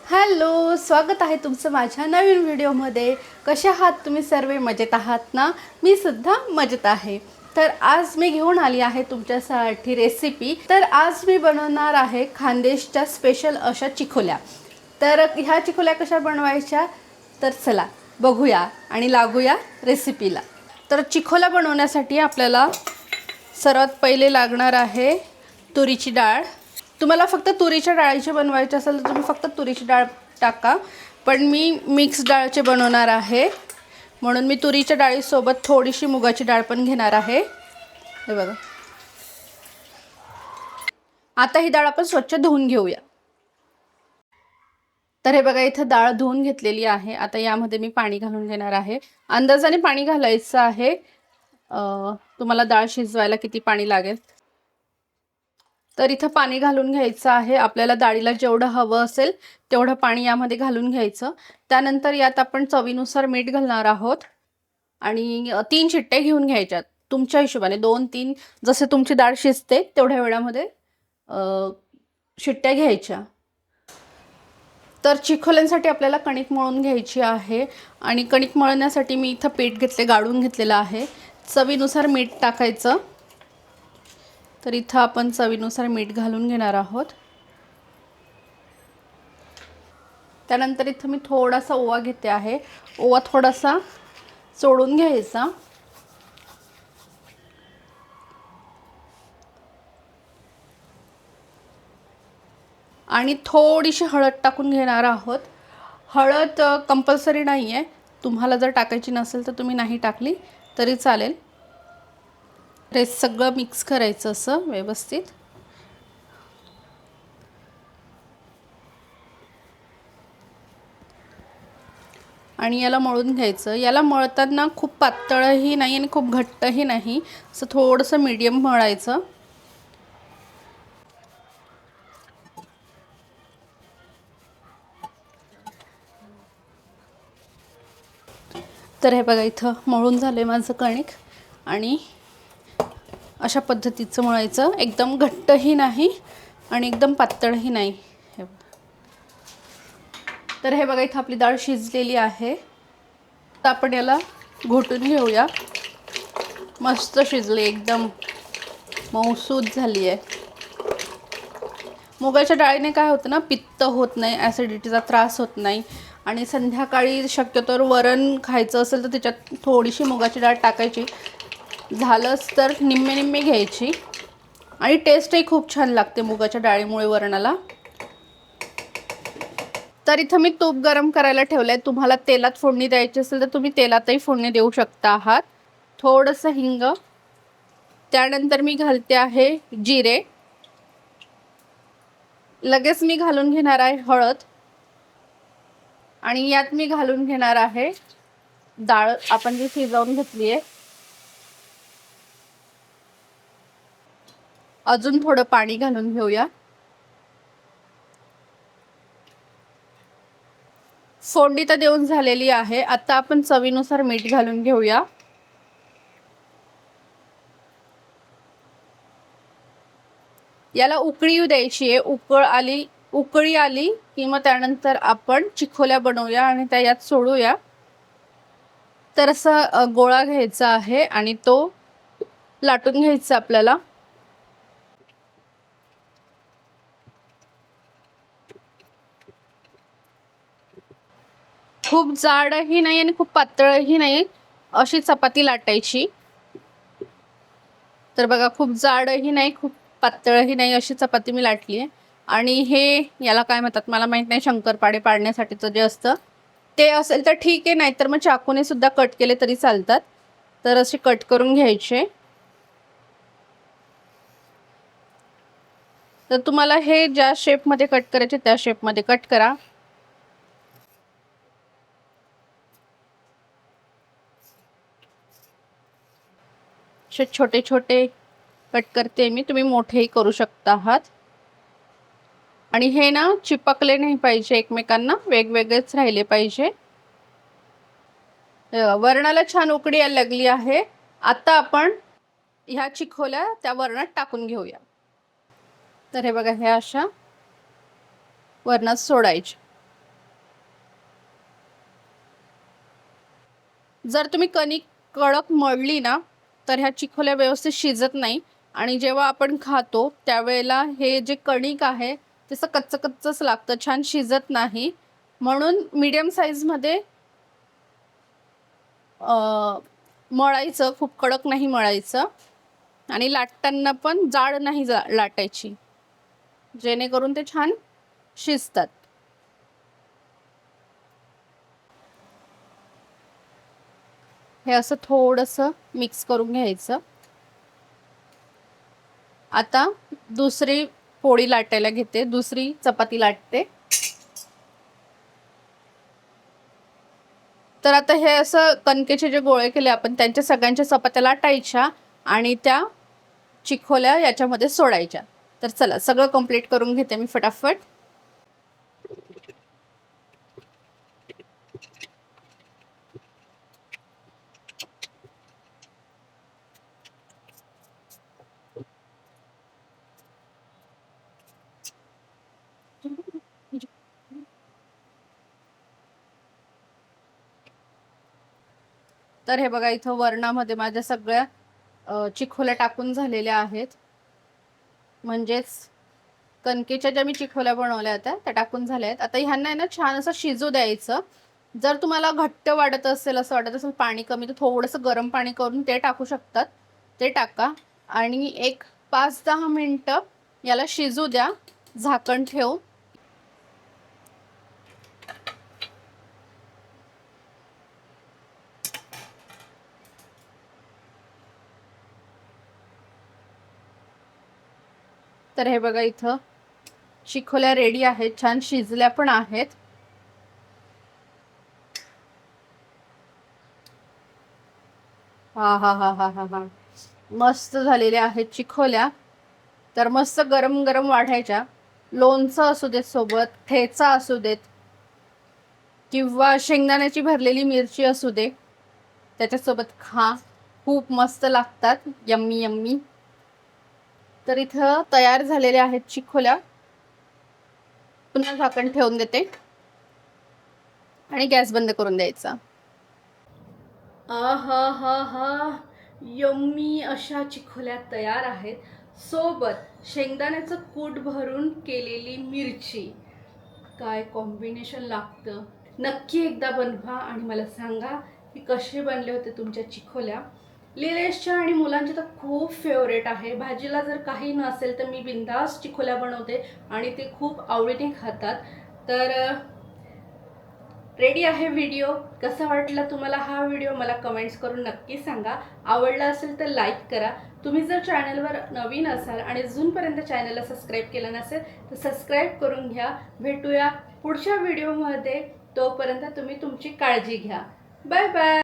Hello, स्वागत आहे तुमचं माझ्या नवीन व्हिडिओमध्ये। कशा आहात तुम्ही सर्व? मजेत आहात ना? मी सुद्धा मजेत आहे। तर आज मी घेऊन आली आहे तुमच्यासाठी रेसिपी। तर आज मी बनवणार आहे खानदेशच्या स्पेशल अशा चिकोल्या। तर ह्या चिकोल्या कशा बनवायच्या तर चला बघूया आणि लागूया रेसिपीला। तर चिकोल्या बनवण्यासाठी आपल्याला सर्वात पहिले लागणार आहे तुरीची डाळ। तुम्हाला फक्त तुरीच्या डाळीचे बनवायचे असेल तर तुम्ही फक्त तुरीची डाळ टाका, पण मी मिक्स डाळचे बनवणार आहे म्हणून मी तुरीच्या डाळीसोबत थोडीशी मुगाची डाळ पण घेणार आहे। हे बघा, आता ही डाळ आपण स्वच्छ धुवून घेऊया। तर हे बघा, इथं डाळ धुवून घेतलेली आहे। आता यामध्ये मी पाणी घालून घेणार आहे। अंदाजाने पाणी घालायचं आहे, तुम्हाला डाळ शिजवायला किती पाणी लागेल। तर इथं पाणी घालून घ्यायचं आहे। आपल्याला डाळीला जेवढं हवं असेल तेवढं पाणी यामध्ये घालून घ्यायचं। त्यानंतर यात आपण चवीनुसार मीठ घालणार आहोत आणि 3 शिट्ट्या घेऊन घ्यायच्यात तुमच्या हिशोबाने। 2-3 जसे तुमची डाळ शिजते तेवढ्या वेळामध्ये शिट्ट्या घ्यायच्या। तर चिकोल्यांसाठी आपल्याला कणिक मळून घ्यायची आहे आणि कणिक मळण्यासाठी मी इथं पीठ घेतले, गाळून घेतलेलं आहे। चवीनुसार मीठ टाकायचं। तर इथं आपण चवीनुसार मीठ घालून घेणार आहोत। त्यानंतर इथं मी थोडासा ओवा घेते आहे। ओवा थोडासा चोळून घ्यायचा आणि थोडीशी हळद टाकून घेणार आहोत। हळद कंपल्सरी नाही आहे, तुम्हाला जर टाकायची नसेल तर तुम्ही नाही टाकली तरी चालेल। हे सगळं मिक्स करायचं असं व्यवस्थित। आणि याला मळून घ्यायचं। याला मळताना खूप पातळही नाही आणि खूप घट्टही नाही, असं थोडंसं मीडियम मळायचं। तर हे बघा, इथं मळून झाले माझं कणिक आणि अशा पद्धतीचं मळायचं। एकदम घट्टही नाही आणि एकदम पातळही नाही। तर हे बघा, इथं आपली डाळ शिजलेली आहे। तर आपण याला घोटून घेऊया। मस्त शिजले, एकदम मऊसूद झाली आहे। मुगाच्या डाळीने काय होतं ना, पित्त होत नाही, ॲसिडिटीचा त्रास होत नाही। आणि संध्याकाळी शक्यतोवर वरण खायचं असेल तर त्याच्यात थोडीशी मुगाची डाळ टाकायची, झालंच तर निम्मे निम्मे घ्यायची आणि टेस्टही खूप छान लागते मुगाच्या डाळीमुळे वरणाला। तर इथं मी तूप गरम करायला ठेवलंय। तुम्हाला तेलात फोडणी द्यायची असेल तर तुम्ही तेलातही फोडणी देऊ शकता आहात। थोडंसं हिंग, त्यानंतर मी घालते आहे जिरे, लगेच मी घालून घेणार आहे हळद आणि यात मी घालून घेणार आहे डाळ आपण जी शिजवून घेतली आहे। अजून थोडं पाणी घालून घेऊया। फोडणी तर देऊन झालेली आहे। आता आपण चवीनुसार मीठ घालून घेऊया। याला उकळी येऊ द्यायची आहे। उकळी आली की मग त्यानंतर आपण चिकोल्या बनवूया आणि त्या यात सोडूया। तर असा गोळा घ्यायचा आहे आणि तो लाटून घ्यायचा आपल्याला। खूप जाडही नाही आणि खूप पातळही नाही, अशी चपाती लाटायची। तर बघा, खूप जाडही नाही खूप पातळही नाही, अशी चपाती मी लाटली आहे। आणि हे याला काय म्हणतात मला माहित नाही, शंकरपाळे पाडण्यासाठीचं जे असतं ते असेल तर ठीक आहे, नाहीतर मग चाकूने सुद्धा कट केले तरी चालतात। तर असे कट करून घ्यायचे। तर तुम्हाला हे ज्या शेपमध्ये कट करायचे त्या शेपमध्ये कट करा। छोटे छोटे कट करते मी, तुम्ही मोठेही करू शकता आहात। आणि हे ना चिपकले नाही पाहिजे एकमेकांना, वेगवेगळेच राहिले पाहिजे। वरणाला छान उकळी यायला लागली आहे। आता आपण ह्या चिकोल्या त्या वरणात टाकून घेऊया। तर हे बघा, ह्या अशा वरणात सोडायच्या। जर तुम्ही कणिक कडक मळली ना तर ह्या चिखोल्या व्यवस्थित शिजत नाही आणि जेव्हा आपण खातो त्यावेळेला हे जे कणिक आहे तसं कच्चं कच्चंच लागतं, छान शिजत नाही. म्हणून मीडियम साईजमध्ये मळायचं, खूप कडक नाही मळायचं आणि लाटताना पण जाड नाही लाटायची, जेणेकरून ते छान शिजतात. हे असं थोडंसं मिक्स करून घ्यायचं. आता दुसरी पोळी लाटायला घेते, दुसरी चपाती लाटते. तर आता हे असं कणकेचे जे गोळे केले आपण त्यांच्या सगळ्यांच्या चपात्या लाटायच्या आणि त्या चिखोल्या याच्यामध्ये सोडायच्या. तर चला सगळं कंप्लीट करून घेते मी फटाफट. तर हे बघा इथं वरणामध्ये माझ्या सगळ्या चिखोल्या टाकून झालेल्या आहेत. म्हणजेच कणकेच्या ज्या मी चिखोल्या बनवल्या होत्या त्या टाकून झाल्या आहेत. आता ह्यांना आहे ना छान असं शिजू द्यायचं. जर तुम्हाला घट्ट वाटत असेल, असं वाटत असेल पाणी कमी, तर थोडंसं गरम पाणी करून ते टाकू शकतात, ते टाका. आणि एक 5-10 मिनटं याला शिजू द्या झाकण ठेवून. तर हे बघा इथं चिखोल्या रेडी आहेत, छान शिजल्या पण आहेत. हा हा हा हा हा हा मस्त झालेल्या आहेत चिखोल्या. तर मस्त गरम गरम वाढायच्या. लोणचं असू देत सोबत, ठेचा असू देत किंवा शेंगदाण्याची भरलेली मिरची असू दे, त्याच्यासोबत खा, खूप मस्त लागतात. Yummy yummy. तर इथं तयार झालेल्या आहेत चिखोल्या. पुन्हा झाकण ठेवून देते आणि गॅस बंद करून द्यायचा. आहा हा हा यम्मी अशा चिखोल्या तयार आहेत. सोबत शेंगदाण्याचं कूट भरून केलेली मिरची. काय कॉम्बिनेशन लागतं. नक्की एकदा बनवा आणि मला सांगा की कसे बनले होते तुमच्या चिखोल्या. लिलेशच्या आणि मुलांचे तर खूप फेवरेट आहे. भाजीला जर काही नसेल तर मी बिंदास चिखोल्या बनवते आणि ते खूप आवडीने खातात. तर रेडी आहे व्हिडिओ. कसा वाटला तुम्हाला हा व्हिडिओ मला कमेंट्स करून नक्की सांगा. आवडला असेल तर लाईक करा. तुम्ही जर चॅनलवर नवीन असाल आणि अजूनपर्यंत चॅनलला सबस्क्राईब केलं नसेल तर सबस्क्राईब करून घ्या. भेटूया पुढच्या व्हिडिओमध्ये. तोपर्यंत तुम्ही तुमची काळजी घ्या. Bye bye.